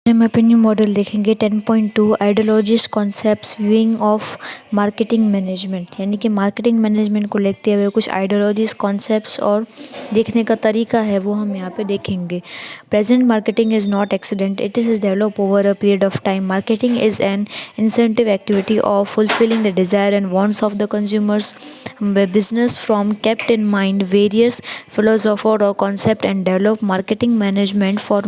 हम अपनी new model देखेंगे 10.2 ideologies concepts viewing of marketing management, यानी कि मार्केटिंग मैनेजमेंट को लेते हुए कुछ आइडियोलॉजीज कॉन्सेप्ट्स और देखने का तरीका है वो हम यहाँ पे देखेंगे। Present marketing is not accident, it is develop over a period of time. Marketing is an incentive activity of fulfilling the desire and wants of the consumers business from kept in mind various philosopher or concept and develop marketing management for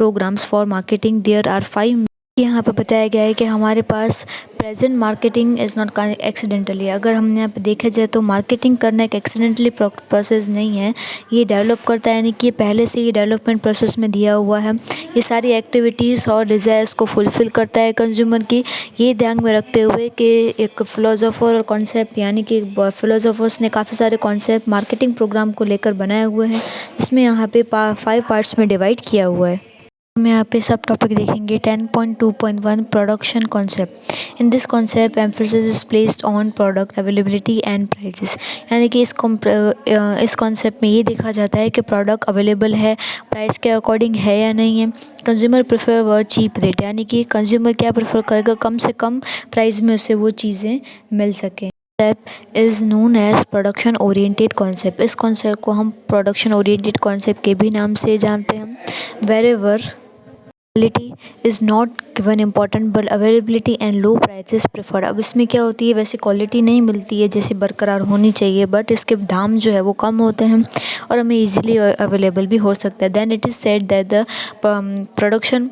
programs for marketing. There are 5 यहाँ पे बताया गया है कि हमारे पास present marketing is not accidentally. अगर हमने यहाँ पे देखा जाए तो मार्केटिंग करना एक एक्सीडेंटली प्रोसेस नहीं है, ये डेवलप करता है, यानी कि पहले से ही डेवलपमेंट प्रोसेस में दिया हुआ है। ये सारी एक्टिविटीज़ और डिज़ायर्स को फुलफ़िल करता है कंज्यूमर की, ये ध्यान में रखते हुए कि एक फ़िलोसोफर और कॉन्सेप्ट, यानी कि फ़िलोसोफर्स ने काफ़ी सारे कॉन्सेप्ट मार्केटिंग प्रोग्राम को लेकर बनाए हुए हैं, जिसमें यहाँ पे 5 पार्ट्स में डिवाइड किया हुआ है। हम यहाँ पे सब टॉपिक देखेंगे। 10.2.1 production concept. In this concept emphasis is placed on product availability and prices, यानी कि इस कॉन्सेप्ट में ये देखा जाता है कि प्रोडक्ट अवेलेबल है, प्राइस के अकॉर्डिंग है या नहीं है। कंज्यूमर प्रेफर व चीप रेट, यानी कि कंज्यूमर क्या प्रेफर करेगा, कम से कम प्राइस में उसे वो चीज़ें मिल सकें। Concept is known as production oriented concept. इस कॉन्सेप्ट को हम प्रोडक्शन ओरिएंटेड कॉन्सेप्ट के भी नाम से जानते हैं। Wherever quality is not given important but availability and low prices preferred. अब इसमें क्या होती है, वैसे क्वालिटी नहीं मिलती है जैसे बरकरार होनी चाहिए, बट इसके दाम जो है वो कम होते हैं और हमें इजीली अवेलेबल भी हो सकता है। Then it is said that the production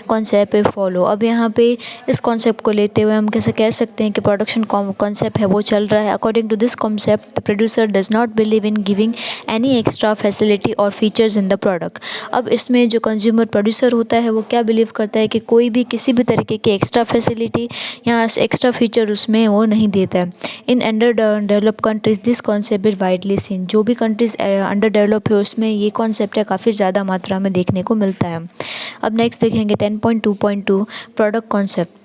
concept पे फॉलो। अब यहाँ पे इस कॉन्सेप्ट को लेते हुए हम कैसे कह सकते हैं कि प्रोडक्शन कॉन्सेप्ट है वो चल रहा है। According to this concept the producer does not believe in giving any extra facility और फीचर्स इन द प्रोडक्ट। अब इसमें जो कंज्यूमर प्रोड्यूसर होता है वो क्या बिलीव करता है कि कोई भी किसी भी तरीके की एक्स्ट्रा फैसिलिटी या एक्स्ट्रा फीचर उसमें वो नहीं देता है। In under develop countries this concept is widely seen. जो भी कंट्रीज अंडर डेवलप है उसमें ये कॉन्सेप्ट है काफ़ी ज़्यादा मात्रा में देखने को मिलता है। अब नेक्स्ट देखेंगे 10.2.2 product concept.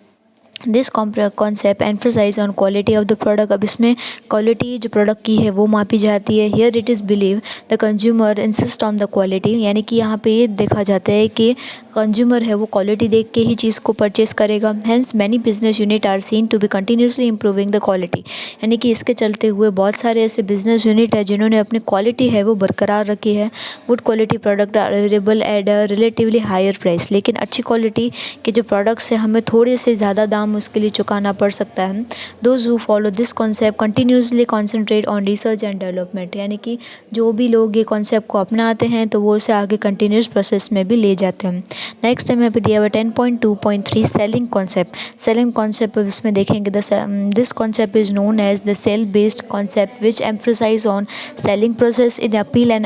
This concept emphasise on quality of the product. अब इसमें क्वालिटी जो प्रोडक्ट की है वो मापी जाती है। Here it is believe the consumer insist on the quality, यानी कि यहाँ पे ये देखा जाता है कि कंज्यूमर है वो क्वालिटी देख के ही चीज़ को परचेस करेगा। Hence many business unit are seen to be continuously improving the quality, यानी कि इसके चलते हुए बहुत सारे ऐसे बिजनेस यूनिट है जिन्होंने अपनी क्वालिटी है वो बरकरार रखी है। Good quality product are available at a relatively higher price, लेकिन अच्छी क्वालिटी के जो प्रोडक्ट्स है हमें थोड़े से ज़्यादा दाम उसके लिए चुकाना पड़ सकता है। Those who follow this concept continuously concentrate on research and development, यानी कि जो भी लोग ये कॉन्सेप्ट को अपनाते हैं तो वो उसे आगे कंटिन्यूस प्रोसेस में भी ले जाते हैं। नेक्स्ट टाइम यहाँ पे दिया हुआ 10.2.3 सेलिंग कॉन्सेप्ट। सेलिंग कॉन्सेप्ट इसमें देखेंगे this concept is known as the sell based concept which emphasise on selling process in appeal and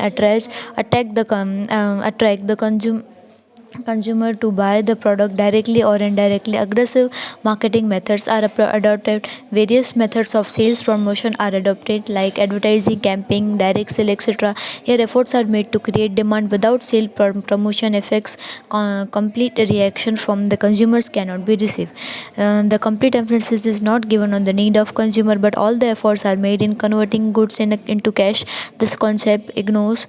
attract the consumer to buy the product directly or indirectly. Aggressive marketing methods are adopted. Various methods of sales promotion are adopted like advertising, campaign, direct sale, etc. Here efforts are made to create demand without sale promotion effects. Complete reaction from the consumers cannot be received. The complete emphasis is not given on the need of consumer, but all the efforts are made in converting goods into cash. This concept ignores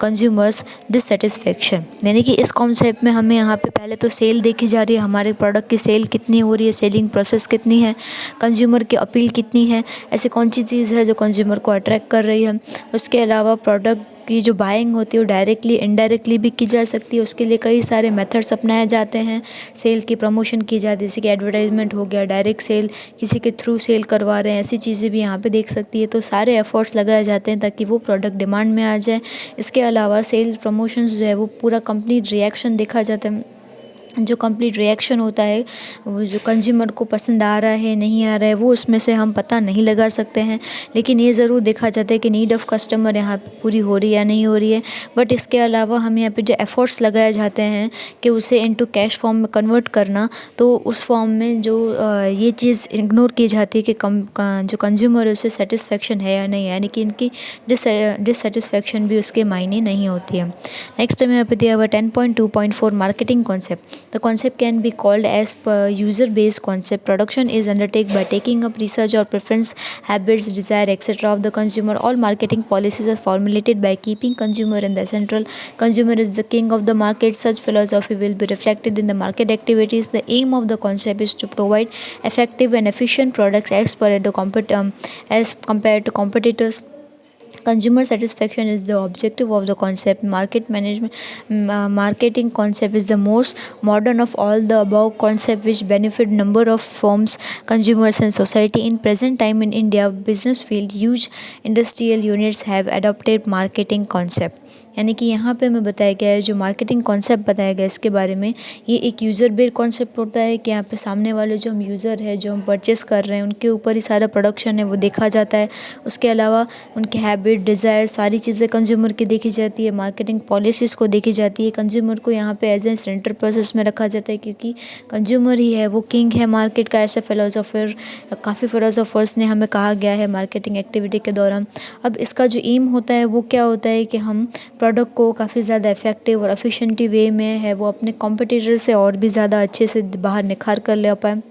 consumers dissatisfaction, यानी कि इस concept में हमें यहाँ पे पहले तो cell देखी जा रही है, हमारे प्रोडक्ट की सेल कितनी हो रही है, सेलिंग प्रोसेस कितनी है, कंज्यूमर की अपील कितनी है, ऐसी कौन सी चीज़ है जो कंज्यूमर को अट्रैक्ट कर रही है। उसके अलावा प्रोडक्ट की जो बाइंग होती है वो डायरेक्टली इनडायरेक्टली भी की जा सकती है। उसके लिए कई सारे मेथड्स अपनाए जाते हैं। सेल की प्रमोशन की जाती है, जैसे कि एडवर्टाइजमेंट हो गया, डायरेक्ट सेल, किसी के थ्रू सेल करवा रहे हैं, ऐसी चीज़ें भी यहाँ पे देख सकती है। तो सारे एफर्ट्स लगाए जाते हैं ताकि वो प्रोडक्ट डिमांड में आ जाए। इसके अलावा सेल प्रमोशंस जो है वो पूरा कंप्लीट रिएक्शन देखा जाता है। जो कंप्लीट रिएक्शन होता है वो जो कंज्यूमर को पसंद आ रहा है नहीं आ रहा है वो उसमें से हम पता नहीं लगा सकते हैं, लेकिन ये ज़रूर देखा जाता है कि नीड ऑफ़ कस्टमर यहाँ पे पूरी हो रही है या नहीं हो रही है। बट इसके अलावा हम यहाँ पे जो एफ़र्ट्स लगाए जाते हैं कि उसे इनटू कैश फॉर्म में कन्वर्ट करना, तो उस फॉर्म में जो ये चीज़ इग्नोर की जाती है कि जो कंज्यूमर है उसे सेटिस्फेक्शन है या नहीं है, यानी कि इनकी डिससेटिस्फेक्शन भी उसके मायने नहीं होती है। नेक्स्ट में यहाँ पे दिया हुआ 10.2.4 marketing concept. The concept can be called as user-based concept. Production is undertaken by taking up research or preference, habits, desire, etc. of the consumer. All marketing policies are formulated by keeping consumer in the central. Consumer is the king of the market. Such philosophy will be reflected in the market activities. The aim of the concept is to provide effective and efficient products as compared to competitors. Consumer satisfaction is the objective of the concept. Marketing concept is the most modern of all the above concept, which benefit number of firms, consumers and society. In present time in India business field, huge industrial units have adopted marketing concept. यानी कि यहाँ पे हमें बताया गया है, जो marketing concept बताया गया है इसके बारे में, ये एक यूज़र बेस्ड कॉन्सेप्ट होता है कि यहाँ पे सामने वाले जो हम यूज़र है, जो हम परचेस कर रहे हैं, उनके ऊपर ही सारा प्रोडक्शन है वो देखा जाता है। उसके अलावा उनके हैबिट, डिज़ायर, सारी चीज़ें कंज्यूमर की देखी जाती है। मार्केटिंग पॉलिसीज़ को देखी जाती है। कंज्यूमर को यहाँ पे एज ए सेंटर प्रोसेस में रखा जाता है, क्योंकि कंज्यूमर ही है वो किंग है मार्केट का। ऐसे फिलोसोफर, काफ़ी फिलोसोफर्स ने हमें कहा गया है मार्केटिंग एक्टिविटी के दौरान। अब इसका जो एम होता है वो क्या होता है कि हम प्रोडक्ट को काफ़ी ज़्यादा इफेक्टिव और एफिशिएंट वे में है वो अपने कॉम्पिटिटर से और भी ज़्यादा अच्छे से बाहर निखार कर ले पाए।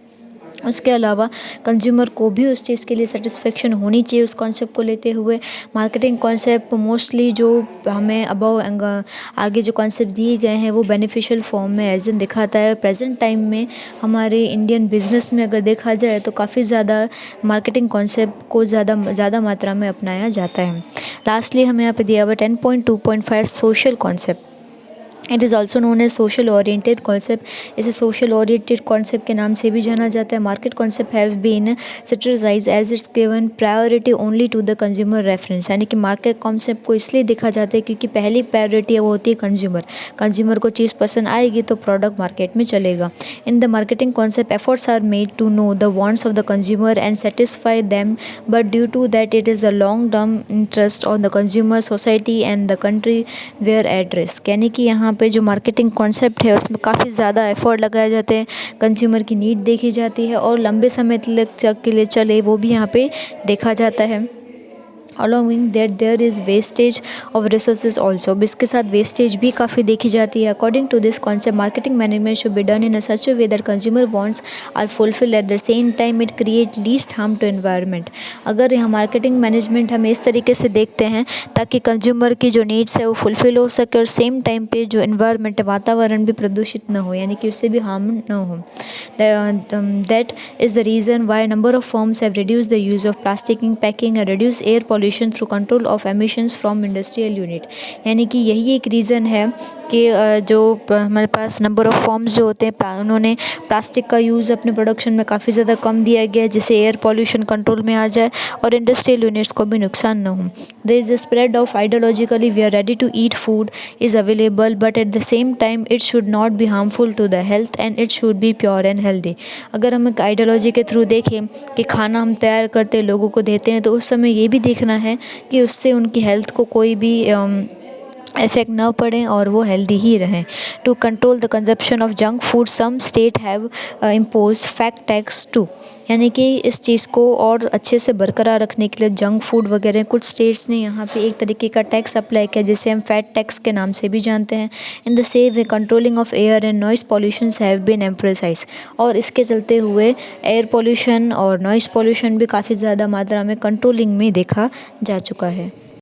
उसके अलावा कंज्यूमर को भी उस चीज़ के लिए सेटिस्फेक्शन होनी चाहिए उस कॉन्सेप्ट को लेते हुए। मार्केटिंग कॉन्सेप्ट मोस्टली जो हमें आगे जो कॉन्सेप्ट दिए गए हैं वो बेनिफिशियल फॉर्म में एज इन दिखाता है। प्रेजेंट टाइम में हमारे इंडियन बिजनेस में अगर देखा जाए तो काफ़ी ज़्यादा मार्केटिंग कॉन्सेप्ट को ज़्यादा मात्रा में अपनाया जाता है। लास्टली हमें यहाँ पे दिया हुआ 10.2.5 social concept. It is also known as social oriented concept. इसे सोशल ओरिएंटेड कॉन्सेप्ट के नाम से भी जाना जाता है। Market concept have been satirised as it's given priority only to the consumer reference. यानी कि मार्केट कॉन्सेप्ट को इसलिए देखा जाता है क्योंकि पहली प्रायोरिटी वो होती है कंज्यूमर को चीज़ पसंद आएगी तो प्रोडक्ट मार्केट में चलेगा। In the marketing concept efforts are made to know the wants of the consumer and satisfy them, but due to that it is the long term interest on the consumer, society and the country were at risk. यानी कि यहाँ पे जो marketing concept है उसमें काफ़ी ज़्यादा effort लगाए जाते हैं, कंज्यूमर की नीड देखी जाती है और लंबे समय तक के लिए चले वो भी यहाँ पे देखा जाता है। Along that there is wastage of resources also. अब इसके साथ वेस्टेज भी काफ़ी देखी जाती है। According to this concept marketing management should be done in a such way that consumer wants are fulfil at the same time it create least harm to environment. अगर यहाँ मार्केटिंग मैनेजमेंट हम इस तरीके से देखते हैं ताकि कंज्यूमर की जो नीड्स है वो फुलफिल हो सके और सेम टाइम पे जो एनवायरनमेंट वातावरण भी प्रदूषित न हो, यानी कि उससे भी हार्म न हो। That is the reason why number of firms have reduce the use of plasticking packing and reduce air pollution through control of emissions from industrial unit. यानी कि यही एक रीज़न है कि जो हमारे पास नंबर ऑफ फर्म्स जो होते हैं उन्होंने प्लास्टिक का यूज़ अपने प्रोडक्शन में काफ़ी ज़्यादा कम दिया गया है, जिससे एयर पॉल्यूशन कंट्रोल में आ जाए और इंडस्ट्रियल यूनिट्स को भी नुकसान न हो। There is a spread of ideologically we are ready to eat food is available but at the same time it should not be harmful to the health and it should be pure and healthy. अगर हम एक ideology के through देखें कि खाना हम तैयार करते हैं लोगों को देते हैं तो उस समय ये भी देखना है कि उससे उनकी हेल्थ को कोई भी इफेक्ट ना पड़े और वो हेल्दी ही रहें। To control the consumption of junk food some state have impose fat tax too. यानी कि इस चीज़ को और अच्छे से बरकरार रखने के लिए जंक फूड वगैरह कुछ स्टेट्स ने यहाँ पे एक तरीके का टैक्स अप्लाई किया जिसे हम फैट टैक्स के नाम से भी जानते हैं। In the same way controlling of air and noise pollutions have been emphasised. और इसके चलते हुए एयर पॉल्यूशन और नॉइस पॉल्यूशन भी काफ़ी ज़्यादा मात्रा में कंट्रोलिंग में देखा जा चुका है।